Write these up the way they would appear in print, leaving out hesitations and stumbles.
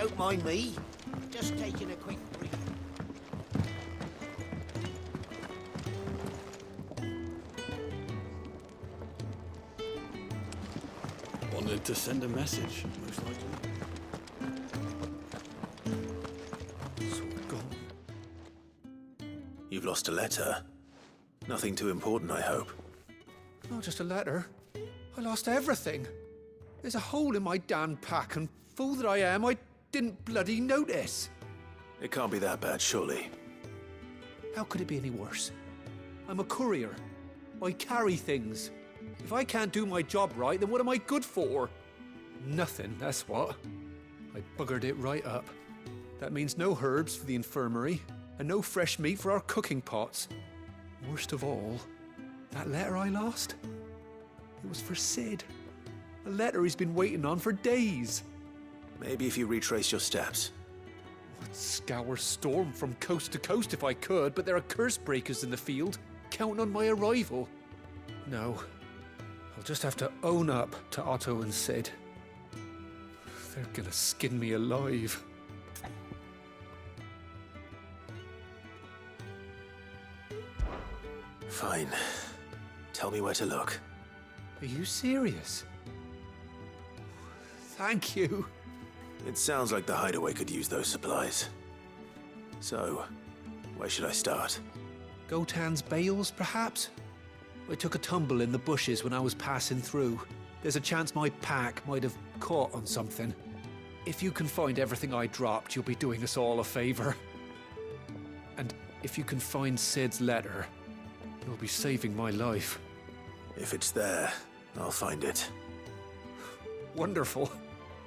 Don't mind me. Just taking a quick breathe. Wanted to send a message, most likely. It's all gone. You've lost a letter. Nothing too important, I hope. Not just a letter. I lost everything. There's a hole in my damn pack, and fool that I am, I didn't bloody notice. It can't be that bad, surely. How could it be any worse? I'm a courier. I carry things. If I can't do my job right, then what am I good for? Nothing, that's what. I buggered it right up. That means no herbs for the infirmary, and no fresh meat for our cooking pots. Worst of all, that letter I lost? It was for Sid. A letter he's been waiting on for days. Maybe if you retrace your steps. I'd scour Storm from coast to coast if I could, but there are curse breakers in the field, counting on my arrival. No, I'll just have to own up to Otto and Sid. They're gonna skin me alive. Fine. Tell me where to look. Are you serious? Thank you. It sounds like the hideaway could use those supplies. So, where should I start? Gotan's bales, perhaps? I took a tumble in the bushes when I was passing through. There's a chance my pack might have caught on something. If you can find everything I dropped, you'll be doing us all a favor. And if you can find Sid's letter, you'll be saving my life. If it's there, I'll find it. Wonderful.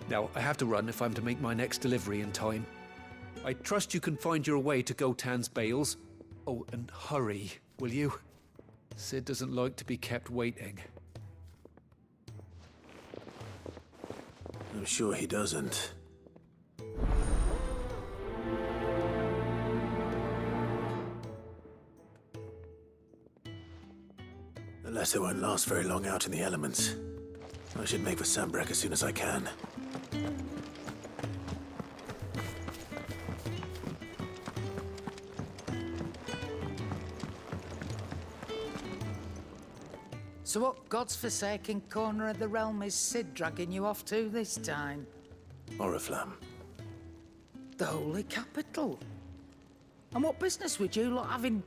Now, I have to run if I'm to make my next delivery in time. I trust you can find your way to Gotan's bales. Oh, and hurry, will you? Sid doesn't like to be kept waiting. I'm sure he doesn't. The letter won't last very long out in the elements. I should make for Sambrek as soon as I can. So what God's forsaken corner of the realm is Sid dragging you off to this time? Oriflamme. The Holy Capital. And what business would you lot have in...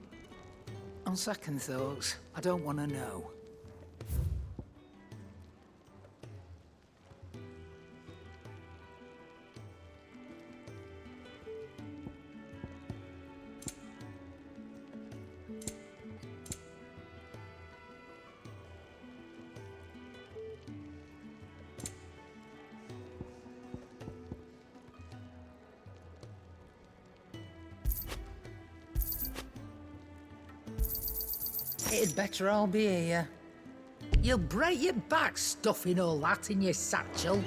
On second thoughts, I don't want to know. It'd better all be here. You'll break your back stuffing all that in your satchel.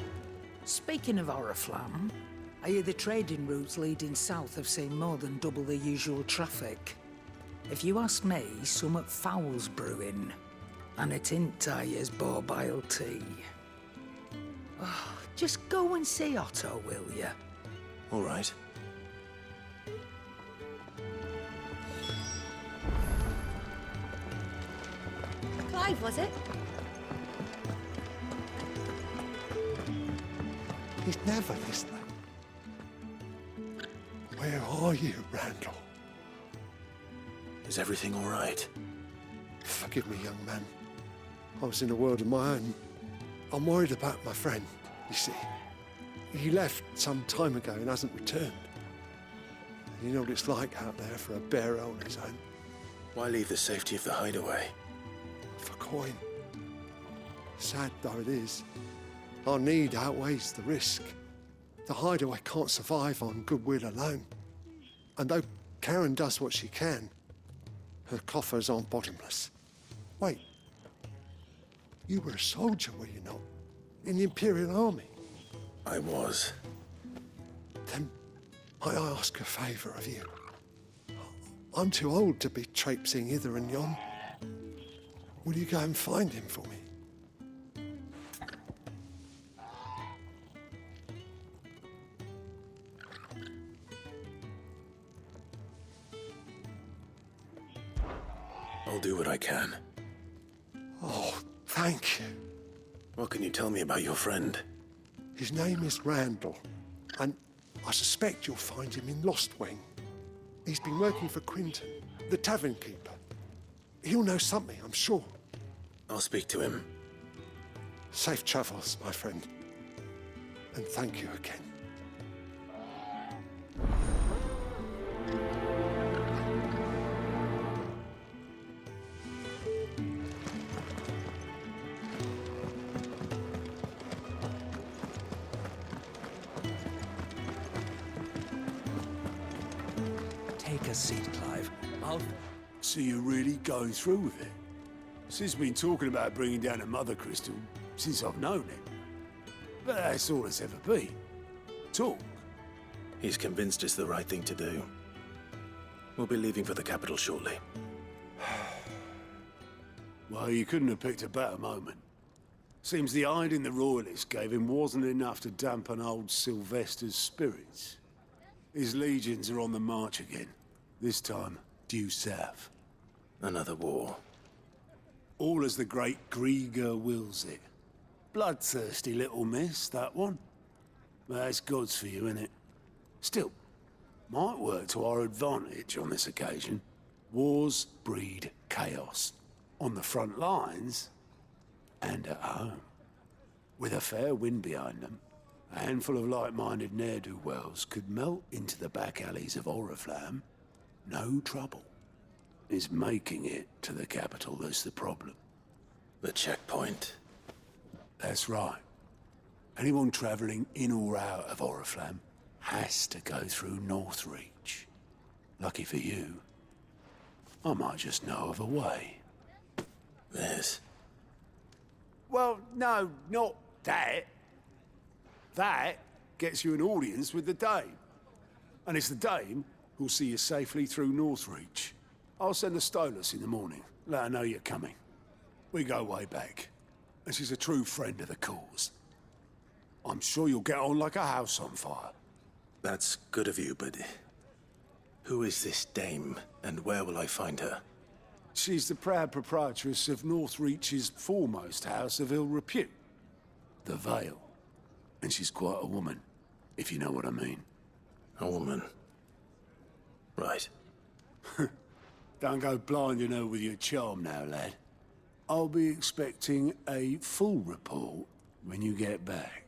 Speaking of Oriflamme, I hear the trading routes leading south have seen more than double the usual traffic. If you ask me, summat foul's brewing. And it ain't Tyre's borbile tea. Oh, just go and see Otto, will you? All right. Clive, was it? He's never listening. Where are you, Randall? Is everything all right? Forgive me, young man. I was in a world of my own. I'm worried about my friend, you see. He left some time ago and hasn't returned. You know what it's like out there for a bearer on his own. Why leave the safety of the hideaway? For coin. Sad though it is, our need outweighs the risk. The hideaway can't survive on goodwill alone. And though Karen does what she can, her coffers aren't bottomless. Wait, you were a soldier, were you not? In the Imperial Army? I was. Then I ask a favour of you. I'm too old to be traipsing hither and yon. Will you go and find him for me? I'll do what I can. Oh, thank you. What can you tell me about your friend? His name is Randall, and I suspect you'll find him in Lost Wing. He's been working for Quinton, the tavern keeper. He'll know something, I'm sure. I'll speak to him. Safe travels, my friend. And thank you again. Take a seat, Clive. I'll... So you're really going through with it? Sid's been talking about bringing down a mother crystal since I've known him. But that's all it's ever been. Talk. He's convinced it's the right thing to do. We'll be leaving for the capital shortly. Well, you couldn't have picked a better moment. Seems the hiding the royalists gave him wasn't enough to dampen old Sylvester's spirits. His legions are on the march again. This time, due south. Another war. All as the great Grieger wills it. Bloodthirsty little miss, that one. But that's God's for you, innit? Still, might work to our advantage on this occasion. Wars breed chaos. On the front lines, and at home. With a fair wind behind them, a handful of like-minded ne'er-do-wells could melt into the back alleys of Oriflamme. No trouble. It's making it to the capital that's the problem. The checkpoint. That's right. Anyone travelling in or out of Oriflamme has to go through Northreach. Lucky for you, I might just know of a way. This. Well, no, not that. That gets you an audience with the Dame. And it's the Dame who'll see you safely through Northreach. I'll send a Stolas in the morning. Let her know you're coming. We go way back. And she's a true friend of the cause. I'm sure you'll get on like a house on fire. That's good of you, but... who is this dame, and where will I find her? She's the proud proprietress of Northreach's foremost house of ill repute. The Vale. And she's quite a woman, if you know what I mean. A woman. Right. Don't go blinding her with your charm now, lad. I'll be expecting a full report when you get back.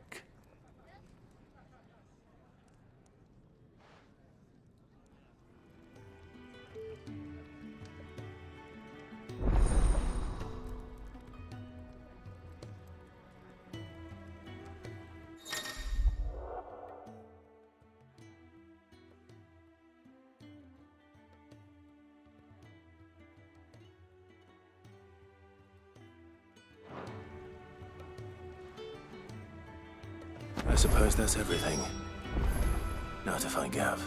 I suppose that's everything. Now to find Gav.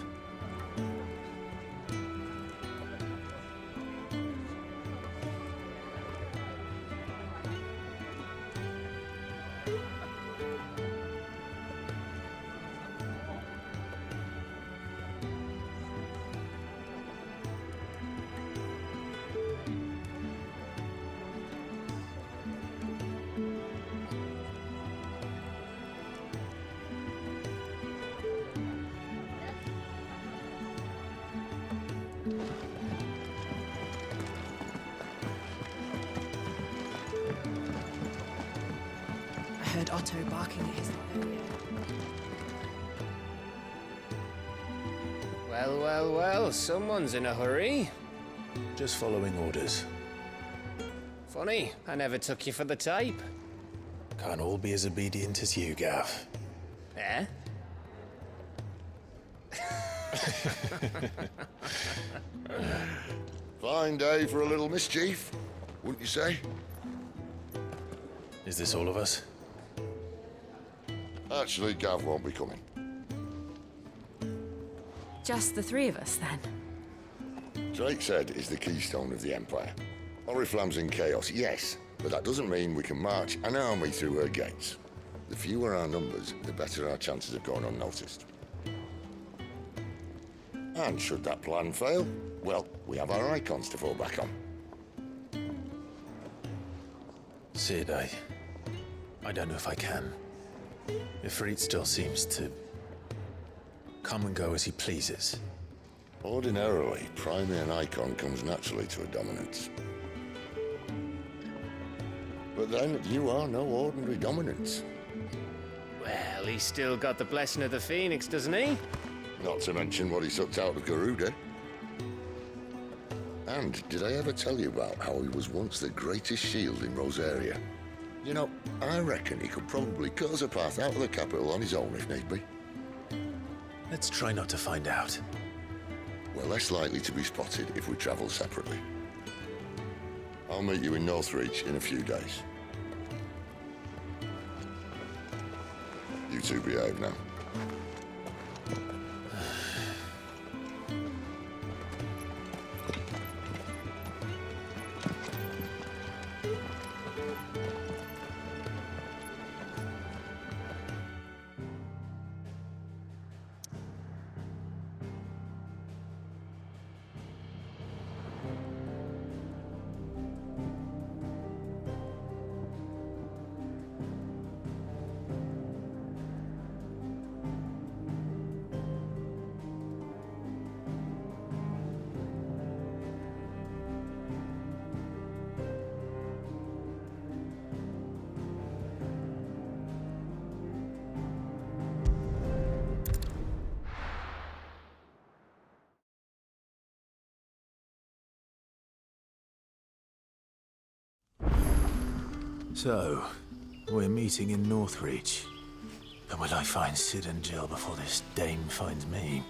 I heard Otto barking at his lot earlier. Well, well, well, someone's in a hurry. Just following orders. Funny, I never took you for the type. Can't all be as obedient as you, Gav. Eh? Fine day for a little mischief, wouldn't you say? Is this all of us? Actually, Gav won't be coming. Just the three of us, then? Drake's Head is the keystone of the Empire. Oriflamme's in chaos, yes, but that doesn't mean we can march an army through her gates. The fewer our numbers, the better our chances of going unnoticed. And should that plan fail, well, we have our icons to fall back on. Sid, I don't know if I can. Ifrit still seems to come and go as he pleases. Ordinarily, priming an icon comes naturally to a dominance. But then, you are no ordinary dominance. Well, he's still got the blessing of the Phoenix, doesn't he? Not to mention what he sucked out of Garuda. And did I ever tell you about how he was once the greatest shield in Rosaria? You know, I reckon he could probably cut us a path out of the capital on his own if need be. Let's try not to find out. We're less likely to be spotted if we travel separately. I'll meet you in Northreach in a few days. You two behave now. So, we're meeting in Northreach. But will I find Sid and Jill before this dame finds me?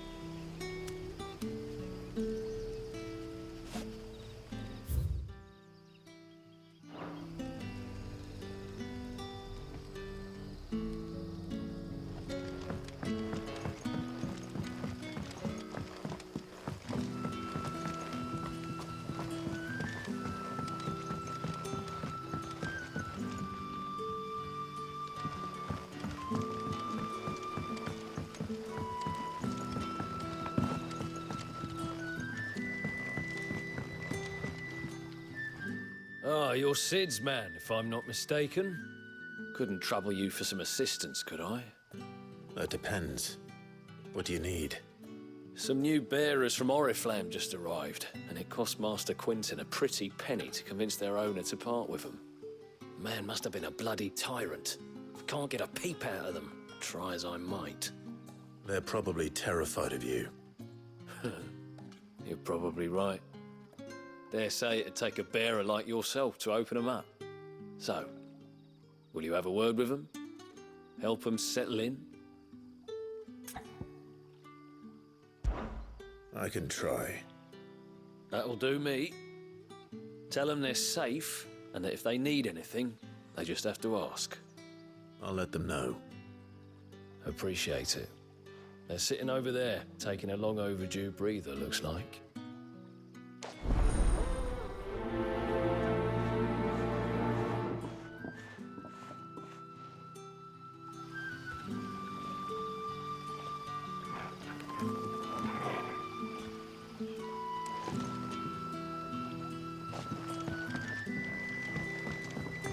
Ah, you're Sid's man, if I'm not mistaken. Couldn't trouble you for some assistance, could I? That depends. What do you need? Some new bearers from Oriflamme just arrived, and it cost Master Quinton a pretty penny to convince their owner to part with them. Man must have been a bloody tyrant. Can't get a peep out of them, try as I might. They're probably terrified of you. You're probably right. Dare say it'd take a bearer like yourself to open them up. So, will you have a word with them? Help them settle in? I can try. That'll do me. Tell them they're safe, and that if they need anything, they just have to ask. I'll let them know. Appreciate it. They're sitting over there, taking a long overdue breather, looks like.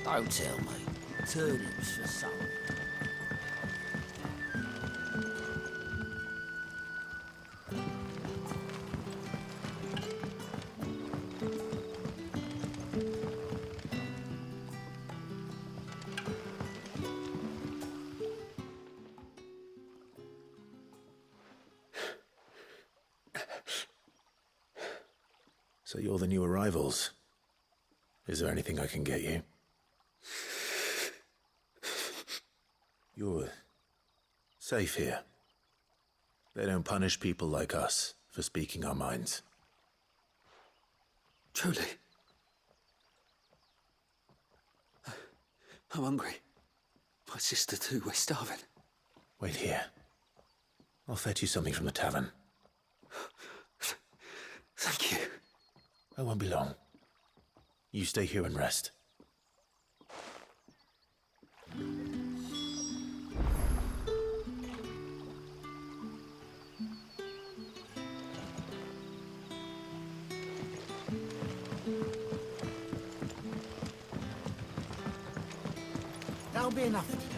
Don't tell me. Turnips for sale. So you're the new arrivals. Is there anything I can get you? You're safe here. They don't punish people like us for speaking our minds. Truly. I'm hungry. My sister too, we're starving. Wait here. I'll fetch you something from the tavern. Thank you. I won't be long. You stay here and rest. That'll be enough for today.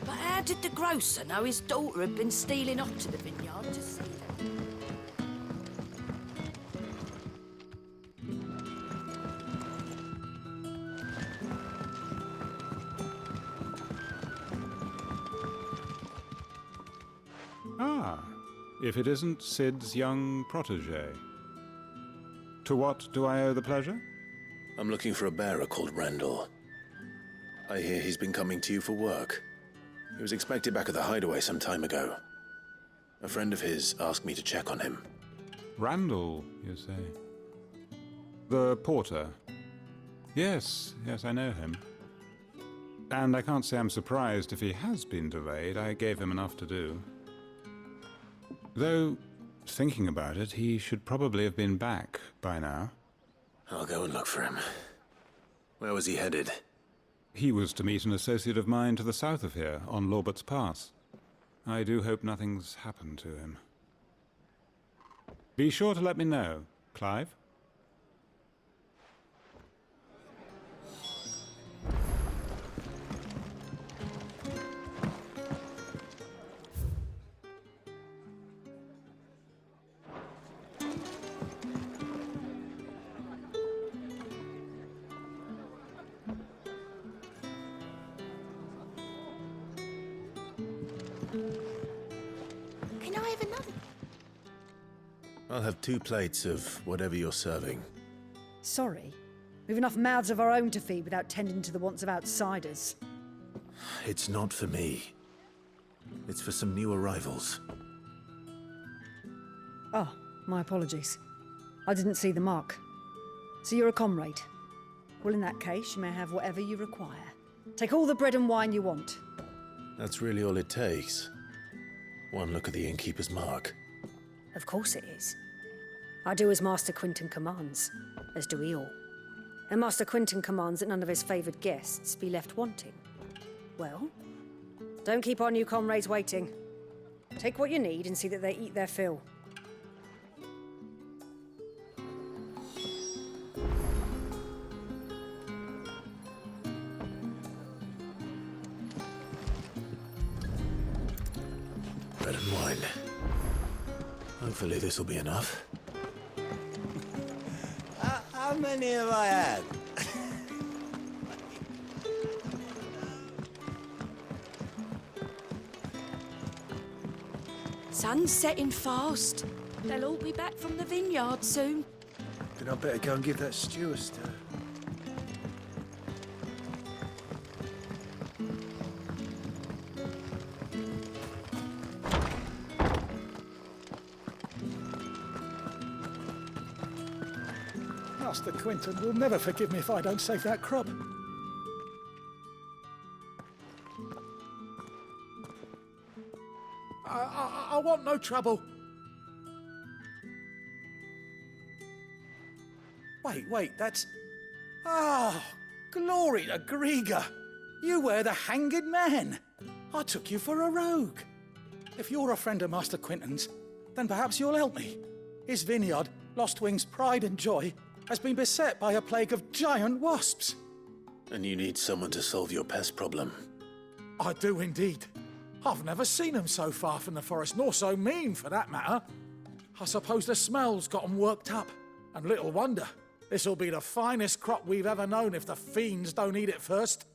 But how did the grocer know his daughter had been stealing off to the vineyard to see them? Ah, if it isn't Sid's young protege. To what do I owe the pleasure? I'm looking for a bearer called Randall. I hear he's been coming to you for work. He was expected back at the hideaway some time ago. A friend of his asked me to check on him. Randall, you say? The porter? Yes, I know him. And I can't say I'm surprised if he has been delayed. I gave him enough to do. Though, thinking about it, he should probably have been back by now. I'll go and look for him. Where was he headed? He was to meet an associate of mine to the south of here, on Lorbert's Pass. I do hope nothing's happened to him. Be sure to let me know, Clive. Can I have another? I'll have 2 plates of whatever you're serving. Sorry. We've enough mouths of our own to feed without tending to the wants of outsiders. It's not for me. It's for some new arrivals. Oh, my apologies. I didn't see the mark. So you're a comrade. Well, in that case, you may have whatever you require. Take all the bread and wine you want. That's really all it takes. One look at the innkeeper's mark. Of course it is. I do as Master Quinton commands, as do we all. And Master Quinton commands that none of his favoured guests be left wanting. Well, don't keep our new comrades waiting. Take what you need and see that they eat their fill. Bread and wine. Hopefully this will be enough. How many have I had? Sun's setting fast. They'll all be back from the vineyard soon. Then I better go and give that stew a stir. Master Quinton will never forgive me if I don't save that crop. I want no trouble. Wait, that's... Oh, glory to Grieger. You were the hanged man. I took you for a rogue. If you're a friend of Master Quinton's, then perhaps you'll help me. His vineyard, Lostwing's pride and joy, has been beset by a plague of giant wasps. And you need someone to solve your pest problem. I do indeed. I've never seen them so far from the forest, nor so mean, for that matter. I suppose the smell's got them worked up. And little wonder. This'll be the finest crop we've ever known if the fiends don't eat it first.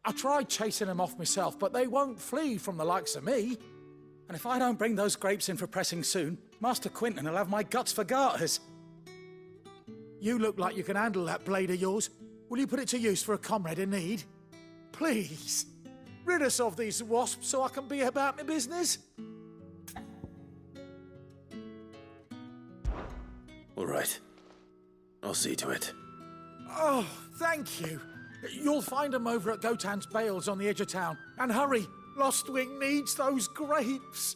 I tried chasing them off myself, but they won't flee from the likes of me. And if I don't bring those grapes in for pressing soon, Master Quinton will have my guts for garters. You look like you can handle that blade of yours. Will you put it to use for a comrade in need? Please, rid us of these wasps so I can be about my business. All right. I'll see to it. Oh, thank you. You'll find them over at Gotan's Bales on the edge of town. And hurry, Lostwing needs those grapes.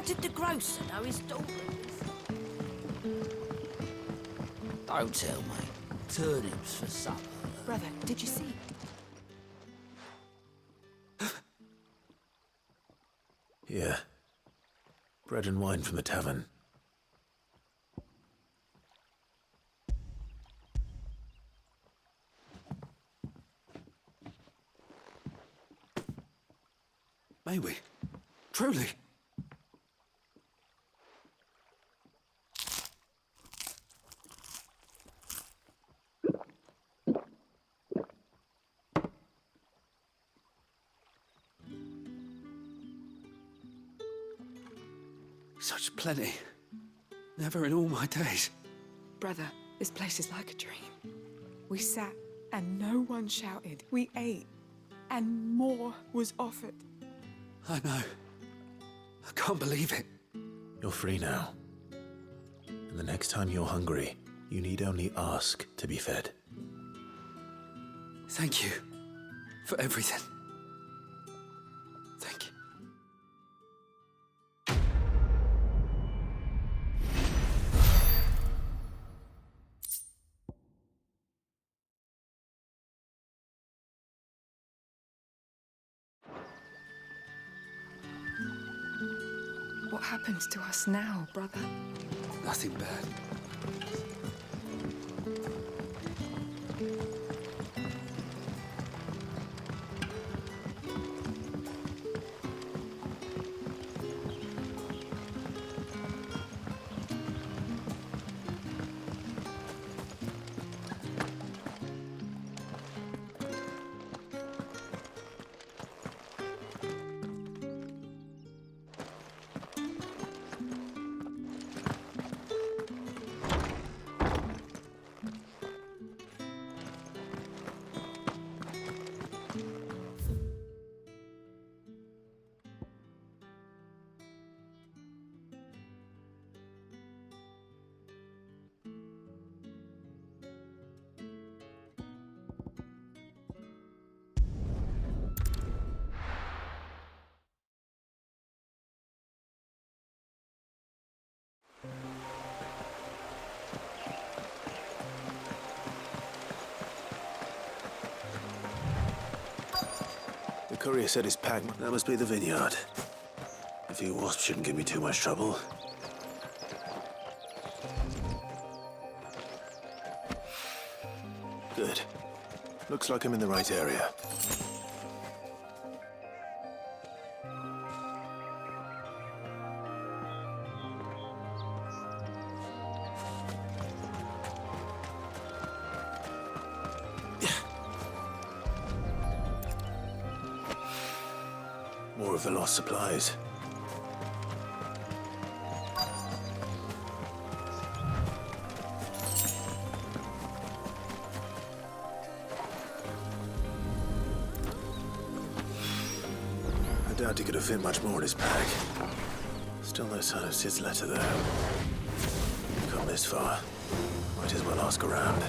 did the grocer know his daughter? Don't tell me. Turnips for supper. Brother, did you see? Yeah. Bread and wine from the tavern. May we? Truly? Such plenty. Never in all my days. Brother, this place is like a dream. We sat and no one shouted. We ate and more was offered. I know. I can't believe it. You're free now. And the next time you're hungry, you need only ask to be fed. Thank you for everything. Thank you. What happens to us now, brother? Nothing bad. The courier said it's packed. That must be the vineyard. A few wasps shouldn't give me too much trouble. Good. Looks like I'm in the right area. More of the lost supplies. I doubt he could have fit much more in his pack. Still no sign of Sid's letter, though. We've come this far. Might as well ask around.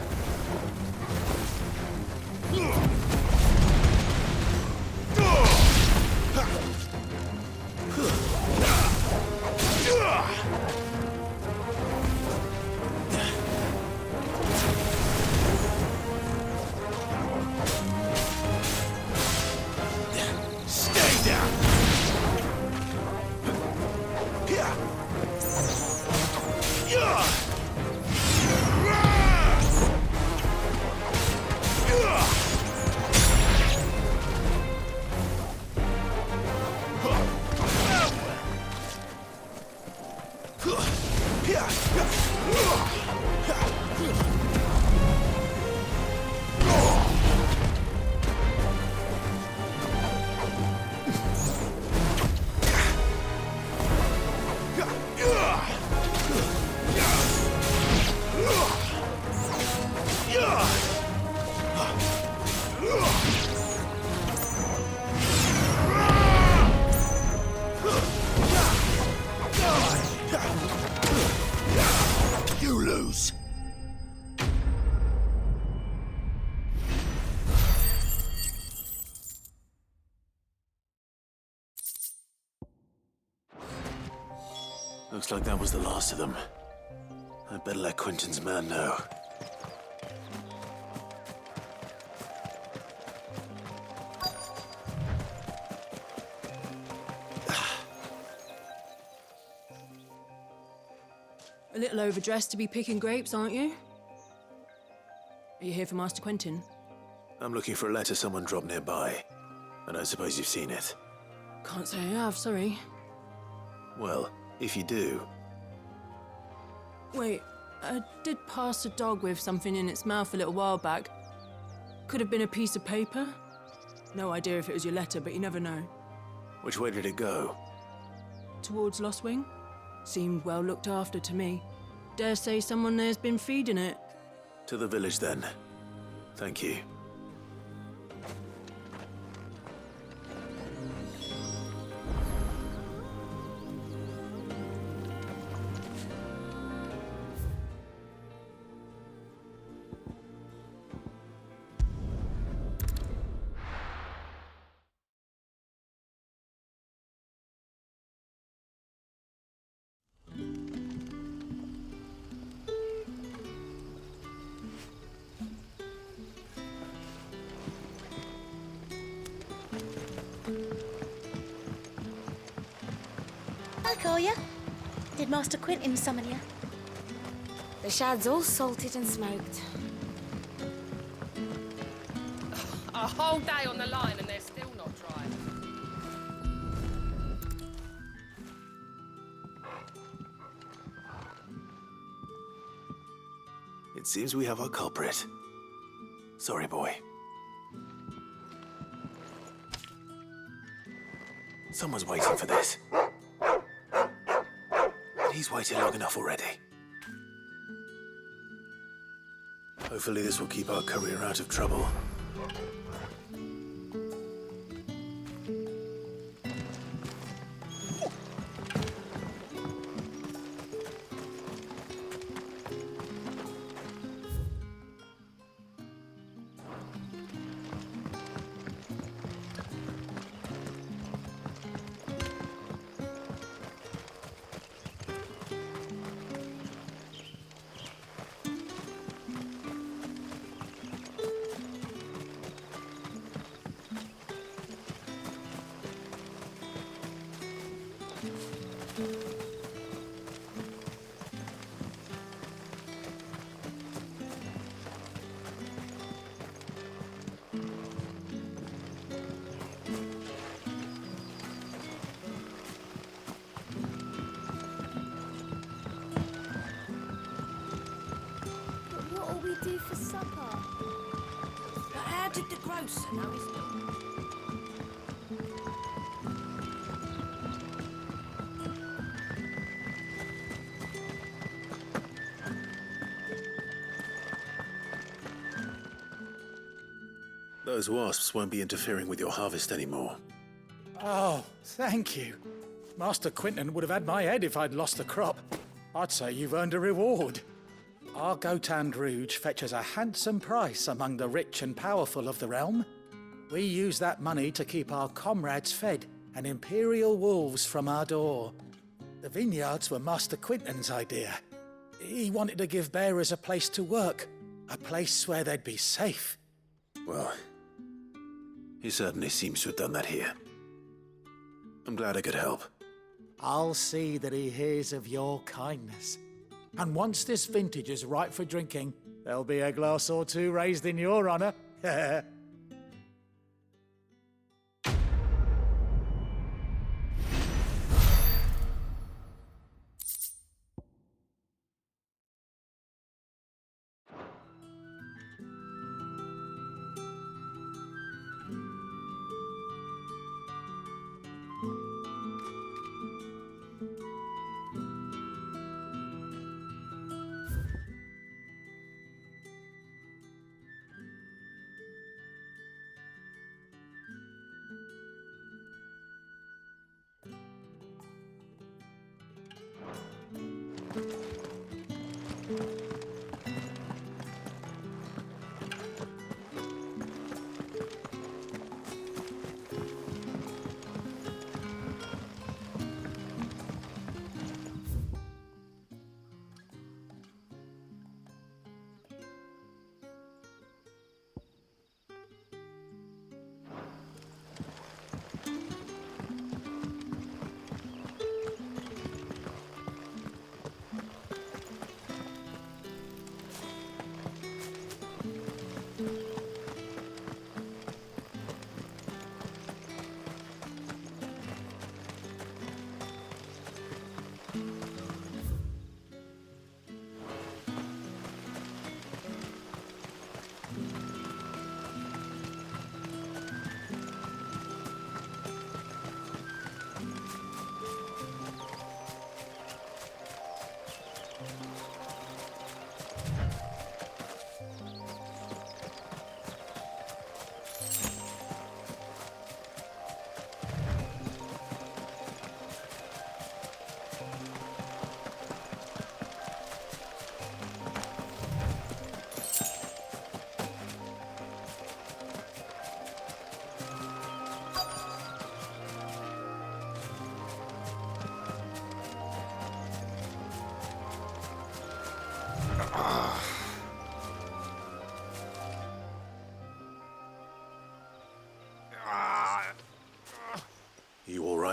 Looks like that was the last of them. I'd better let Quentin's man know. A little overdressed to be picking grapes, aren't you? Are you here for Master Quentin? I'm looking for a letter someone dropped nearby, and I suppose you've seen it. Can't say I have, sorry. Well, if you do... Wait, I did pass a dog with something in its mouth a little while back. Could have been a piece of paper. No idea if it was your letter, but you never know. Which way did it go? Towards Lost Wing? Seemed well looked after to me. Dare say someone there's been feeding it. To the village, then. Thank you. Hi, Collier. Did Master Quentin summon you? The shad's all salted and smoked. A whole day on the line and they're still not dry. It seems we have our culprit. Sorry, boy. Someone's waiting for this. He's waited long enough already. Hopefully this will keep our courier out of trouble. What'll we do for supper? But how did the grocer know his daughter? Those wasps won't be interfering with your harvest anymore. Oh, thank you. Master Quentin would have had my head if I'd lost the crop. I'd say you've earned a reward. Our Gotand Rouge fetches a handsome price among the rich and powerful of the realm. We use that money to keep our comrades fed and imperial wolves from our door. The vineyards were Master Quentin's idea. He wanted to give bearers a place to work, a place where they'd be safe. Well, he certainly seems to have done that here. I'm glad I could help. I'll see that he hears of your kindness. And once this vintage is ripe for drinking, there'll be a glass or two raised in your honor.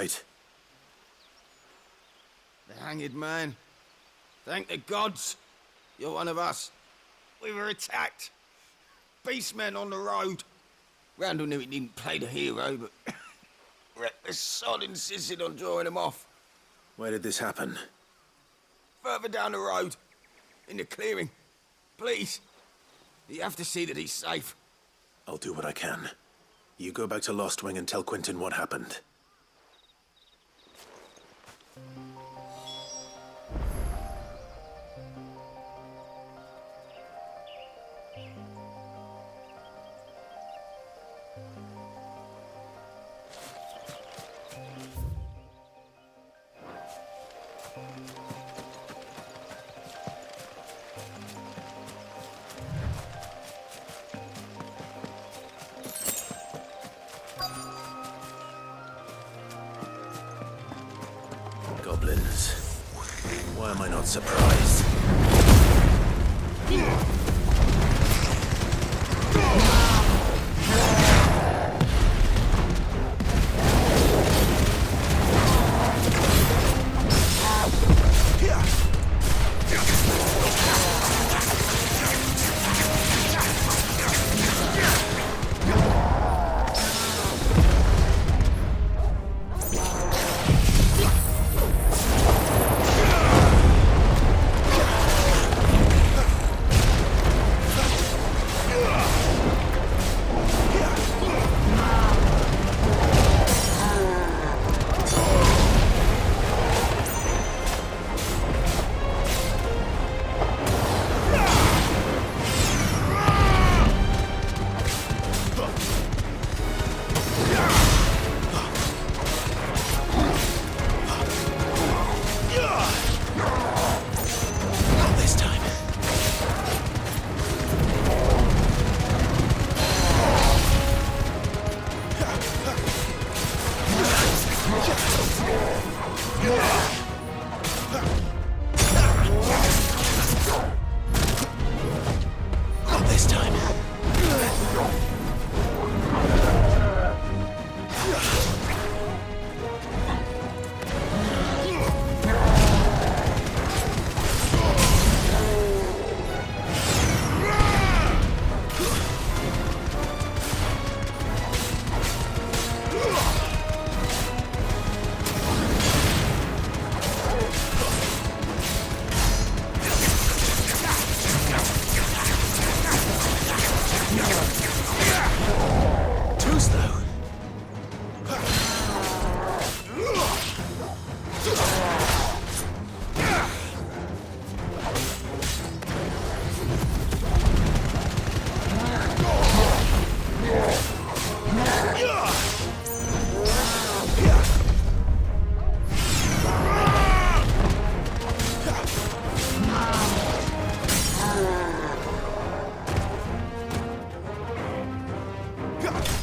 right? The hanged man. Thank the gods. You're one of us. We were attacked. Beastmen on the road. Randall knew he didn't play the hero, but reckless sod insisted on drawing him off. Where did this happen? Further down the road. In the clearing. Please. You have to see that he's safe. I'll do what I can. You go back to Lost Wing and tell Quentin what happened. Goblins. Why am I not surprised? Go!